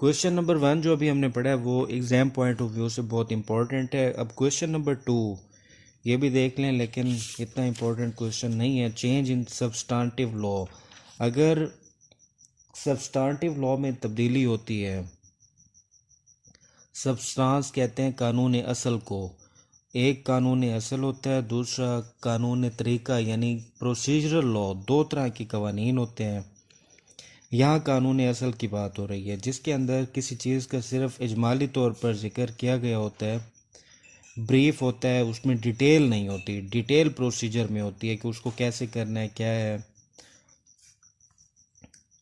Question number 1 जो अभी हमने पढ़ा है वो एग्ज़ाम पॉइंट ऑफ व्यू से बहुत इंपॉर्टेंट है। अब क्वेश्चन नंबर 2 ये भी देख लें, लेकिन इतना इंपॉर्टेंट क्वेश्चन नहीं है। Change in substantive law. अगर सब्सटेंटिव लॉ में तब्दीली होती है, सब्सटेंस कहते हैं कानून असल को। एक कानून असल होता है, दूसरा कानून तरीका यानी प्रोसीजरल लॉ। दो तरह के कवानीन होते हैं। यहाँ कानून असल की बात हो रही है, जिसके अंदर किसी चीज़ का सिर्फ इजमाली तौर पर जिक्र किया गया होता है, ब्रीफ होता है, उसमें डिटेल नहीं होती। डिटेल प्रोसीजर में होती है कि उसको कैसे करना है, क्या है।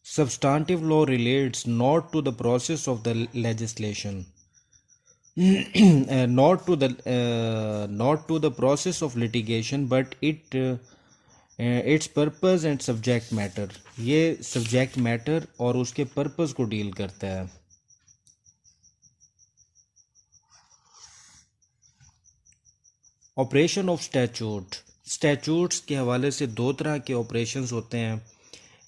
Substantive law relates not to the process of the legislation not to the process of litigation, but its purpose and subject matter। ये subject matter और उसके purpose को डील करता है। ऑपरेशन ऑफ स्टैचूट्स के हवाले से दो तरह के ऑपरेशंस होते हैं,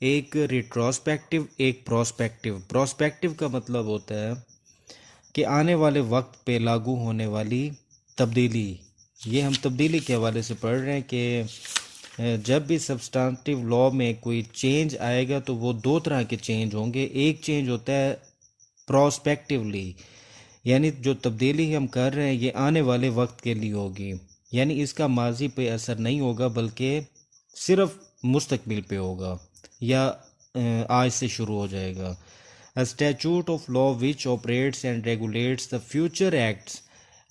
एक रिट्रोस्पेक्टिव, एक प्रोस्पेक्टिव। प्रोस्पेक्टिव का मतलब होता है कि आने वाले वक्त पे लागू होने वाली तब्दीली। ये हम तब्दीली के हवाले से पढ़ रहे हैं कि जब भी सब्सटेंटिव लॉ में कोई चेंज आएगा तो वो दो तरह के चेंज होंगे। एक चेंज होता है प्रोस्पेक्टिवली, यानी जो तब्दीली हम कर रहे हैं ये आने वाले वक्त के लिए होगी, यानी इसका माजी पे असर नहीं होगा बल्कि सिर्फ मुस्तकबिल पे होगा या आज से शुरू हो जाएगा। A statute of law which operates and regulates the future acts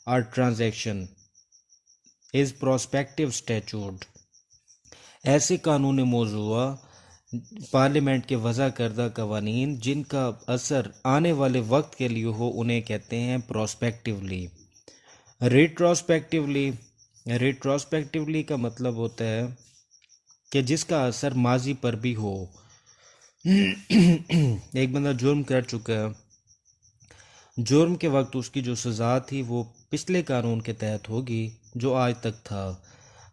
or transaction is prospective statute। ऐसे कानून मौजूदा पार्लियामेंट के वज़ा करदा कवानीन जिनका असर आने वाले वक्त के लिए हो उन्हें कहते हैं प्रोस्पेक्टिवली। रिट्रोस्पेक्टिवली का मतलब होता है कि जिसका असर माजी पर भी हो। एक बंदा जुर्म कर चुका है, जुर्म के वक्त उसकी जो सज़ा थी वो पिछले कानून के तहत होगी जो आज तक था।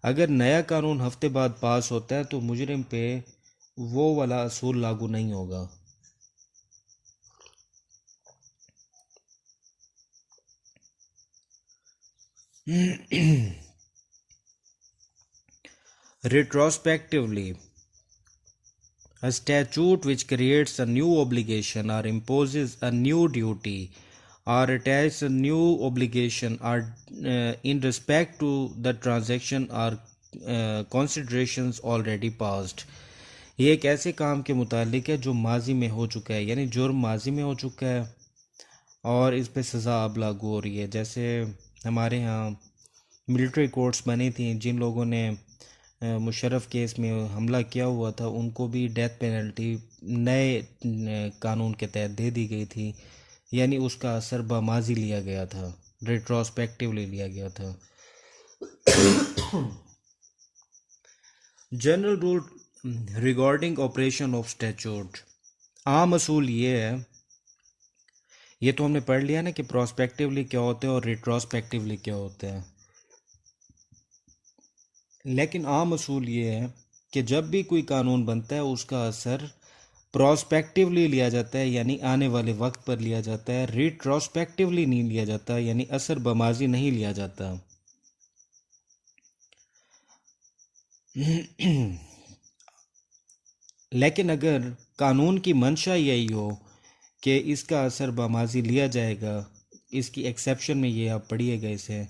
अगर नया कानून हफ्ते बाद पास होता है तो मुजरिम पे वो वाला असूल लागू नहीं होगा। Retrospectively, a statute which creates a new obligation or imposes a new duty or attaches a new obligation or in respect to the transaction or considerations already passed। ये एक ऐसे काम के मुतालिक है जो माजी में हो चुका है, यानी जुर्म माजी में हो चुका है और इस पे सज़ा अब लागू हो रही है। जैसे हमारे यहाँ मिलिट्री कोर्ट्स बनी थी, जिन लोगों ने मुशर्रफ केस में हमला किया हुआ था उनको भी डेथ पेनल्टी नए कानून के तहत दे दी गई थी, यानी उसका असर बमाजी लिया गया था, रेट्रोस्पेक्टिवली लिया गया था। General rule regarding operation of statute. आम असूल ये है, ये तो हमने पढ़ लिया ना कि प्रोस्पेक्टिवली क्या होते हैं और रिट्रोस्पेक्टिवली क्या होते हैं, लेकिन आम असूल ये है कि जब भी कोई कानून बनता है उसका असर प्रोस्पेक्टिवली लिया जाता है, यानी आने वाले वक्त पर लिया जाता है। रिट्रोस्पेक्टिवली नहीं लिया जाता, यानी असर बमाजी नहीं लिया जाता। लेकिन अगर कानून की मंशा यही हो कि इसका असर बमाजी लिया जाएगा, इसकी एक्सेप्शन में ये आप पढ़िएगा इसे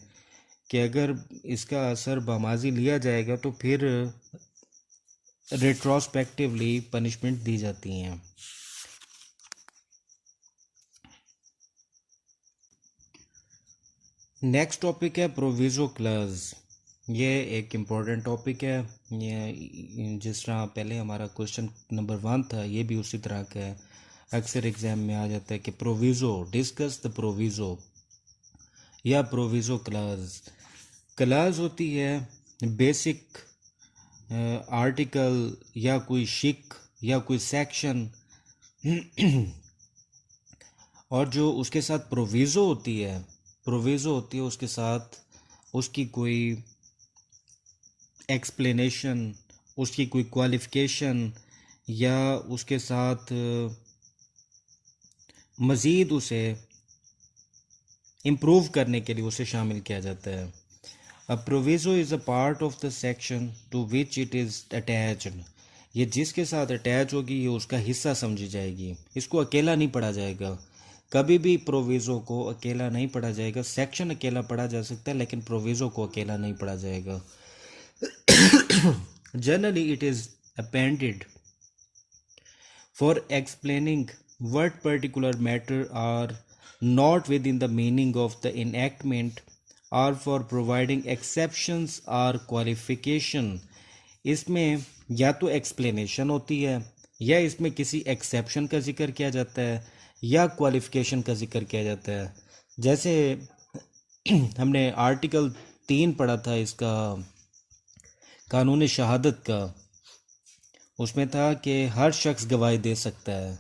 कि अगर इसका असर बमाजी लिया जाएगा तो फिर रेट्रोस्पेक्टिवली पनिशमेंट दी जाती हैं। नेक्स्ट टॉपिक है प्रोविजो क्लॉज। ये एक इम्पोर्टेंट टॉपिक है। ये जिस तरह पहले हमारा क्वेश्चन नंबर 1 था, ये भी उसी तरह का है। अक्सर एग्जाम में आ जाता है कि प्रोविजो, डिस्कस द प्रोविजो या प्रोविजो क्लॉज। क्लॉज होती है बेसिक आर्टिकल या कोई शिक या कोई सेक्शन, और जो उसके साथ प्रोविज़ो होती है, उसके साथ उसकी कोई एक्सप्लेनेशन, उसकी कोई क्वालिफ़िकेशन या उसके साथ मज़ीद उसे इम्प्रूव करने के लिए उसे शामिल किया जाता है। A proviso is a part of the section to which it is attached. ये जिसके साथ अटैच होगी ये उसका हिस्सा समझी जाएगी, इसको अकेला नहीं पढ़ा जाएगा। कभी भी प्रोविज़ो को अकेला नहीं पढ़ा जाएगा। सेक्शन अकेला पढ़ा जा सकता है लेकिन प्रोविज़ो को अकेला नहीं पढ़ा जाएगा। Generally it is appended for explaining what particular matter are not within the meaning of the enactment or for providing exceptions or qualification। इसमें या तो एक्सप्लेनेशन होती है या इसमें किसी एक्सेप्शन का जिक्र किया जाता है या क्वालिफिकेशन का जिक्र किया जाता है। जैसे हमने आर्टिकल 3 पढ़ा था इसका कानून शहादत का, उसमें था कि हर शख्स गवाही दे सकता है।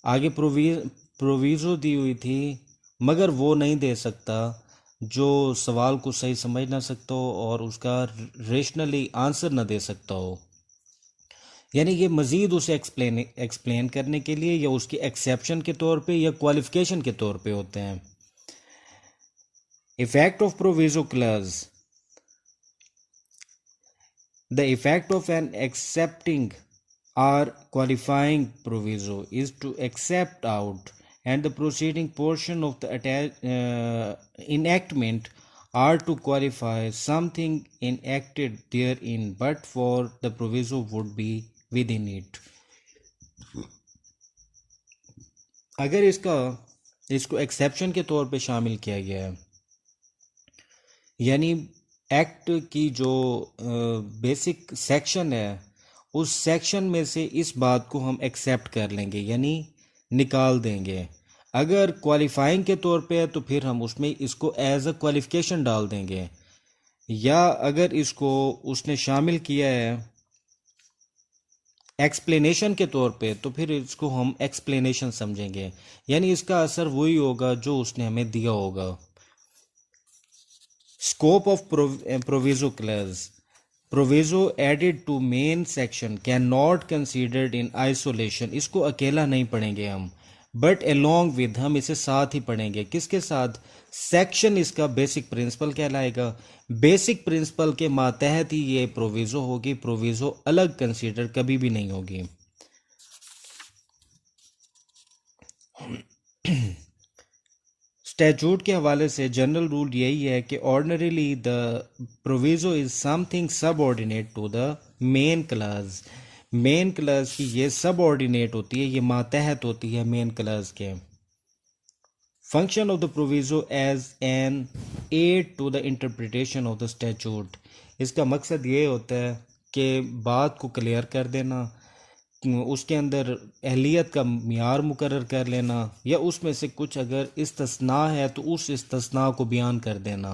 आगे प्रोविज़ो दी हुई थी मगर वो नहीं दे सकता जो सवाल को सही समझ ना सकता हो और उसका रेशनली आंसर ना दे सकता हो। यानी ये मज़ीद उसे एक्सप्लेन करने के लिए या उसकी एक्सेप्शन के तौर पे या क्वालिफिकेशन के तौर पे होते हैं। Effect of proviso clause. The effect of an accepting or qualifying proviso is to accept out and the preceding portion of the enactment are to qualify something enacted therein but for the proviso would be within it। अगर इसको exception के तौर पे शामिल किया गया है, यानी एक्ट की जो बेसिक सेक्शन है उस सेक्शन में से इस बात को हम एक्सेप्ट कर लेंगे यानी निकाल देंगे। अगर क्वालिफाइंग के तौर पे है तो फिर हम उसमें इसको एज अ क्वालिफिकेशन डाल देंगे, या अगर इसको उसने शामिल किया है एक्सप्लेनेशन के तौर पे तो फिर इसको हम एक्सप्लेनेशन समझेंगे, यानी इसका असर वही होगा जो उसने हमें दिया होगा। Scope of proviso clause. Proviso added to main section cannot considered in isolation। इसको अकेला नहीं पढ़ेंगे हम, but along with हम इसे साथ ही पढ़ेंगे। किसके साथ? सेक्शन इसका बेसिक प्रिंसिपल कहलाएगा। बेसिक प्रिंसिपल के मातहत ही ये प्रोविज़ो होगी, प्रोविज़ो अलग कंसीडर कभी भी नहीं होगी। स्टैचूट के हवाले से जनरल रूल यही है कि ordinarily the proviso is something subordinate to the main clause. Main clause की ये सबऑर्डिनेट होती है, ये मातहत होती है मेन क्लास के। Function of the proviso as an aid to the interpretation of the statute. इसका मकसद ये होता है कि बात को क्लियर कर देना, उसके अंदर अहलियत का मियार मुकर्रर कर लेना, या उसमें से कुछ अगर इस्तिस्ना है तो उस इस्तिस्ना को बयान कर देना।